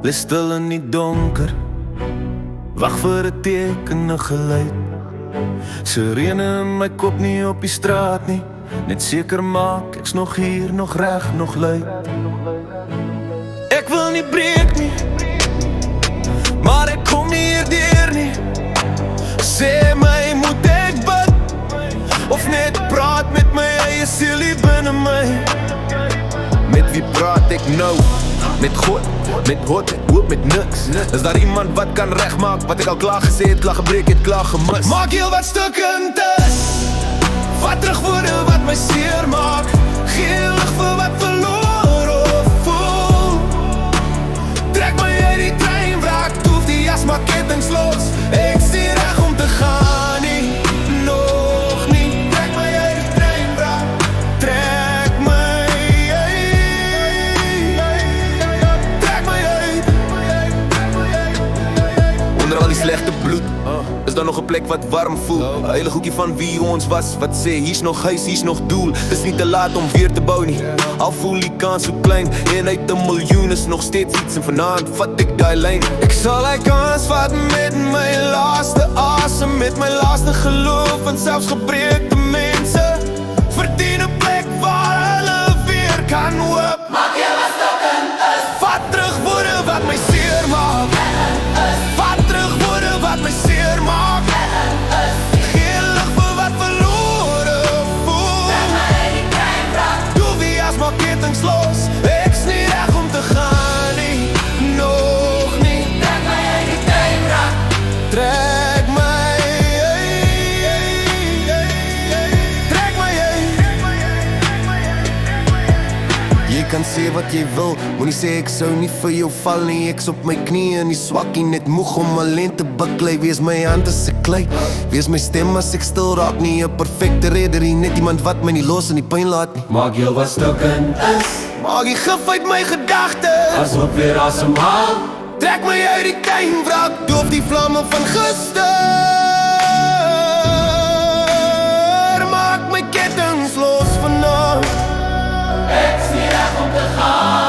Lis stil in die donker, wag vir 'n teken, 'n geluid. Sirene in my kop, nie op die straat nie. Net seker maak, ek's nog hier, nog reg, nog luid. Ek wil nie breek nie, maar ek kom nie hier deur nie. Sê my, moet ek bid, of net praat met my eie siel hier binne my? Met wie praat ek nou? Met God, met God, ek hoop met niks. Is daar iemand wat kan regmaak wat ek al klaar gesê het, klaar gebreek het, klaar gemis? Maak heel wat stukkend is, vat terug woorde wat my seer maak. Gee lig vir wat verloor of voel. Trek my uit die treinwrak, toef die jas maar kettings los. Ek sien reg om te gaan nie, nog nie. Trek my uit die treinwrak, trek my uit. Trek my uit. Onder al die slegte bloed is daar nog 'n plek wat warm voel. 'n Heilige hoekie van wie ons was, wat sê hier's nog huis, hier's nog doel. Dis nie te laat om weer te bou nie. Al voel die kans so klein, en uit 'n miljoen is nog steeds iets. En vanaand vat ek die lyn. Ek sal die kans vat met my laaste asem, met my laaste geloof. En selfs gebreekte mense verdien 'n plek waar hulle weer kan hoop. Maak jy wat stukkend is, Vat terug woorde wat my seer maak. Vat terug woorde wat my seer maak. Gee lig vir wat verlore voel. trek my uit die treinwrak. Doe wie as maar kettings los. Ek's nie reg om te gaan nie, nog nie. Trek my uit die treinwrak. Trek my uit. Trek my uit. Jy kan sê wat jy wil, moenie sê ek sou nie vir jou val nie. Ek's op my knieë en die swakkie net moeg om alleen te baklei. Wees my hand as ek klei, wees my stem as ek stil raak. Nie 'n perfekte redder nie, net iemand wat my nie los in die pyn laat nie. Maak heel wat stukkend is, Maak die gif uit my gedagtes, asof weer asemhaal. trek my uit die treinwrak, doof die vlamme van gister. Maak my kettings los vanaf. Ek's nie reg om te gaan